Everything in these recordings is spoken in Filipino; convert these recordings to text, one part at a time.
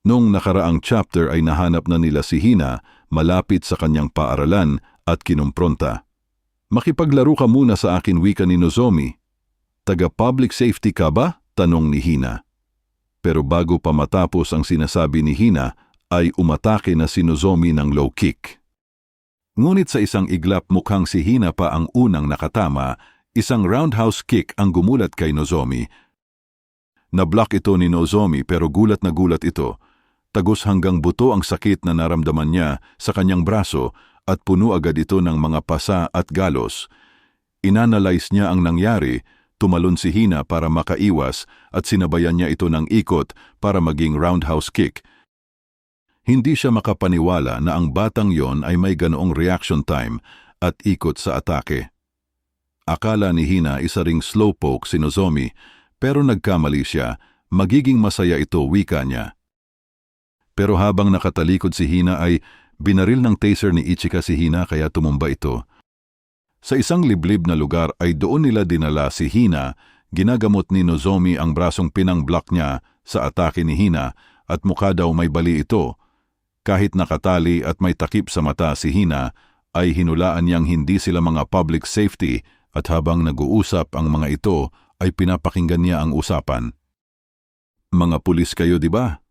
Noong nakaraang chapter ay nahanap na nila si Hina malapit sa kanyang paaralan at kinumpronta. "Makipaglaro ka muna sa akin," wika ni Nozomi. "Taga-public safety ka ba?" tanong ni Hina. Pero bago pa matapos ang sinasabi ni Hina, ay umatake na si Nozomi ng low kick. Ngunit sa isang iglap mukhang si Hina pa ang unang nakatama, isang roundhouse kick ang gumulat kay Nozomi. Na-block ito ni Nozomi pero gulat na gulat ito. Tagos hanggang buto ang sakit na naramdaman niya sa kanyang braso at puno agad ito ng mga pasa at galos. Inanalyze niya ang nangyari, tumalon si Hina para makaiwas at sinabayan niya ito ng ikot para maging roundhouse kick. Hindi siya makapaniwala na ang batang yon ay may ganoong reaction time at ikot sa atake. Akala ni Hina isa ring slowpoke si Nozomi, pero nagkamali siya, magiging masaya ito, wika niya. Pero habang nakatalikod si Hina ay binaril ng taser ni Ichika si Hina kaya tumumba ito. Sa isang liblib na lugar ay doon nila dinala si Hina, ginagamot ni Nozomi ang brasong pinang-block niya sa atake ni Hina at mukha daw may bali ito. Kahit nakatali at may takip sa mata si Hina, ay hinulaan niyang hindi sila mga public safety at habang nag-uusap ang mga ito ay pinapakinggan niya ang usapan. "Mga pulis kayo, di ba?"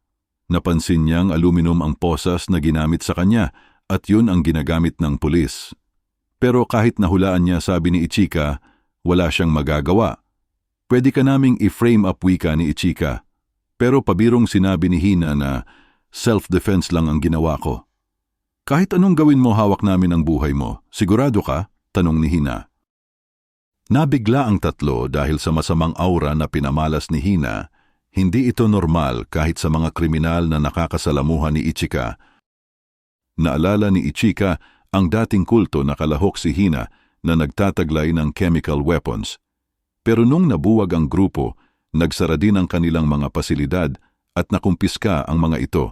Napansin niyang aluminum ang posas na ginamit sa kanya at yun ang ginagamit ng pulis. Pero kahit nahulaan niya, sabi ni Ichika, wala siyang magagawa. "Pwede ka naming i-frame up," wika ni Ichika. Pero pabirong sinabi ni Hina na self-defense lang ang ginawa ko. "Kahit anong gawin mo, hawak namin ang buhay mo. Sigurado ka?" tanong ni Hina. Nabigla ang tatlo dahil sa masamang aura na pinamalas ni Hina. Hindi ito normal kahit sa mga kriminal na nakakasalamuhan ni Ichika. Naalala ni Ichika ang dating kulto na kalahok si Hina na nagtataglay ng chemical weapons. Pero nung nabuwag ang grupo, nagsara din ang kanilang mga pasilidad at nakumpiska ang mga ito.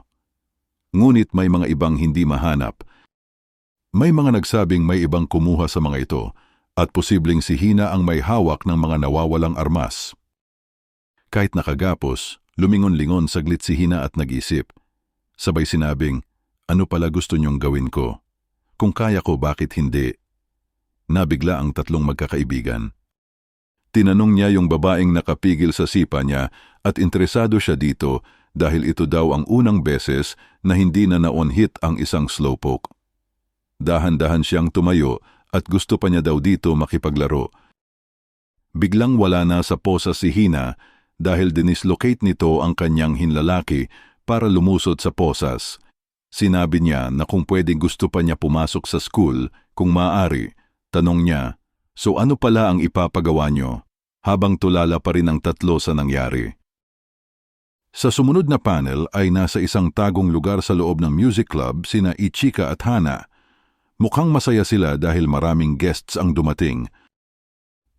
Ngunit may mga ibang hindi mahanap. May mga nagsabing may ibang kumuha sa mga ito at posibleng si Hina ang may hawak ng mga nawawalang armas. Kahit nakagapos, lumingon-lingon saglit si Hina at nag-isip. Sabay sinabing, "Ano pala gusto niyong gawin ko? Kung kaya ko, bakit hindi?" Nabigla ang tatlong magkakaibigan. Tinanong niya yung babaeng nakapigil sa sipa niya at interesado siya dito dahil ito daw ang unang beses na hindi na na-on-hit ang isang slowpoke. Dahan-dahan siyang tumayo at gusto pa niya daw dito makipaglaro. Biglang wala na sa posa si Hina dahil dinislocate nito ang kanyang hinlalaki para lumusod sa posas. Sinabi niya na kung pwedeng gusto pa niya pumasok sa school kung maaari. Tanong niya, "So ano pala ang ipapagawa niyo?" Habang tulala pa rin ang tatlo sa nangyari. Sa sumunod na panel ay nasa isang tagong lugar sa loob ng music club sina Ichika at Hana. Mukhang masaya sila dahil maraming guests ang dumating.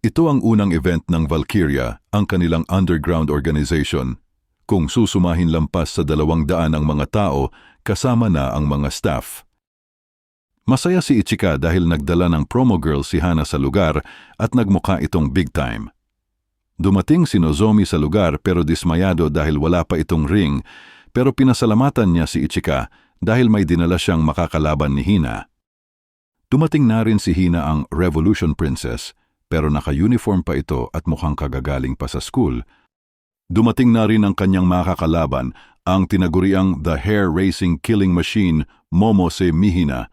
Ito ang unang event ng Valkyria, ang kanilang underground organization. Kung susumahin lampas sa 200 ang mga tao, kasama na ang mga staff. Masaya si Ichika dahil nagdala ng promo girl si Hana sa lugar at nagmukha itong big time. Dumating si Nozomi sa lugar pero dismayado dahil wala pa itong ring, pero pinasalamatan niya si Ichika dahil may dinala siyang makakalaban ni Hina. Dumating na rin si Hina ang Revolution Princess, pero naka-uniform pa ito at mukhang kagagaling pa sa school. Dumating na rin ang kanyang makakalaban, ang tinaguriang The Hair Racing Killing Machine, Momose Mihina.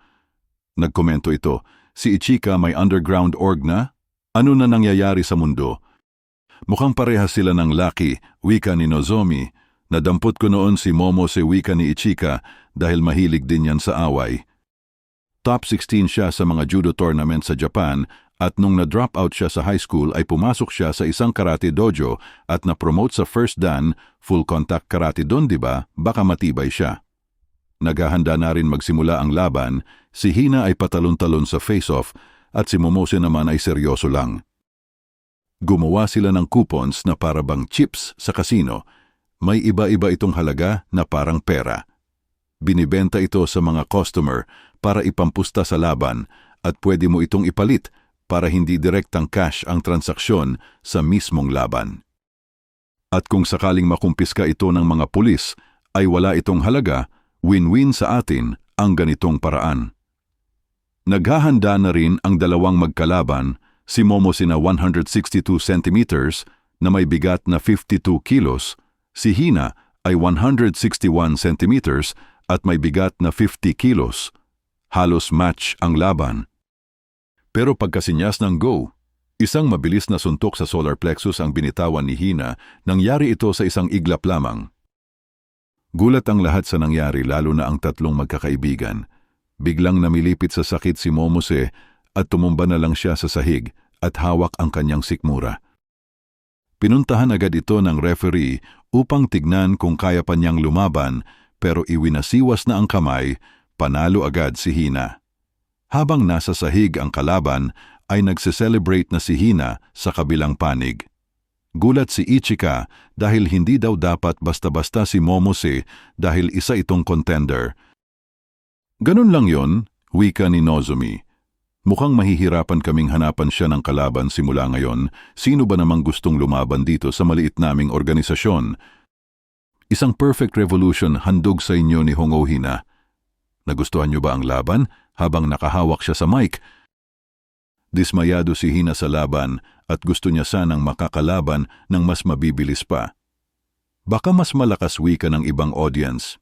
Nagkomento ito, "Si Ichika may underground org na? Ano na nangyayari sa mundo?" Mukhang parehas sila ng laki, wika ni Nozomi. "Nadampot ko noon si Momose," wika ni Ichika, dahil mahilig din yan sa away. Top 16 siya sa mga judo tournament sa Japan at nung na-drop out siya sa high school ay pumasok siya sa isang karate dojo at na-promote sa first dan, full contact karate doon, diba? Baka matibay siya. Naghahanda na rin magsimula ang laban, si Hina ay patalon-talon sa face-off at si Momose naman ay seryoso lang. Gumawa sila ng coupons na parabang chips sa kasino. May iba-iba itong halaga na parang pera. Binibenta ito sa mga customer para ipampusta sa laban at pwede mo itong ipalit para hindi direktang cash ang transaksyon sa mismong laban. At kung sakaling makumpiska ito ng mga pulis, ay wala itong halaga, win-win sa atin ang ganitong paraan. Naghahanda na rin ang dalawang magkalaban, si Momose na 162 centimeters na may bigat na 52 kilos, si Hina ay 161 centimeters at may bigat na 50 kilos. Halos match ang laban. Pero pagkasinyas ng go, isang mabilis na suntok sa solar plexus ang binitawan ni Hina, nangyari ito sa isang iglap lamang. Gulat ang lahat sa nangyari, lalo na ang tatlong magkakaibigan. Biglang namilipit sa sakit si Momose at tumumba na lang siya sa sahig at hawak ang kanyang sikmura. Pinuntahan agad ito ng referee upang tignan kung kaya pa niyang lumaban, pero iwinasiwas na ang kamay, panalo agad si Hina. Habang nasa sahig ang kalaban, ay nagse-celebrate na si Hina sa kabilang panig. Gulat si Ichika dahil hindi daw dapat basta-basta si Momose dahil isa itong contender. Ganun lang yon, wika ni Nozomi. Mukhang mahihirapan kaming hanapan siya ng kalaban simula ngayon. Sino ba namang gustong lumaban dito sa maliit naming organisasyon? Isang perfect revolution handog sa inyo ni Hongo Hina. Nagustuhan niyo ba ang laban habang nakahawak siya sa mic? Dismayado si Hina sa laban at gusto niya sanang makakalaban ng mas mabibilis pa. Baka mas malakas, wika ng ibang audience.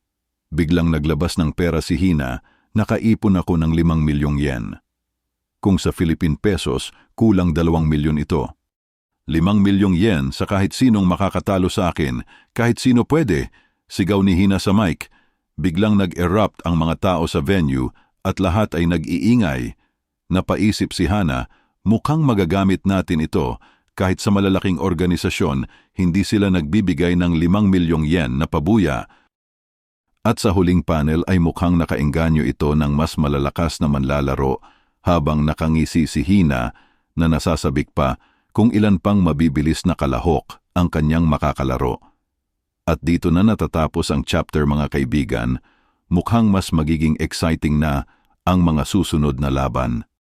Biglang naglabas ng pera si Hina, nakaipon ako ng 5 milyong yen. Kung sa Philippine pesos, kulang 2 milyon ito. 5 milyong yen sa kahit sinong makakatalo sa akin, kahit sino pwede, sigaw ni Hina sa mic. Biglang nag-erupt ang mga tao sa venue at lahat ay nag-iingay. Napaisip si Hana, mukhang magagamit natin ito kahit sa malalaking organisasyon, hindi sila nagbibigay ng 5 milyong yen na pabuya. At sa huling panel ay mukhang nakaengganyo ito ng mas malalakas na manlalaro habang nakangisi si Hina na nasasabik pa kung ilan pang mabibilis na kalahok ang kanyang makakalaro. At dito na natatapos ang chapter, mga kaibigan. Mukhang mas magiging exciting na ang mga susunod na laban.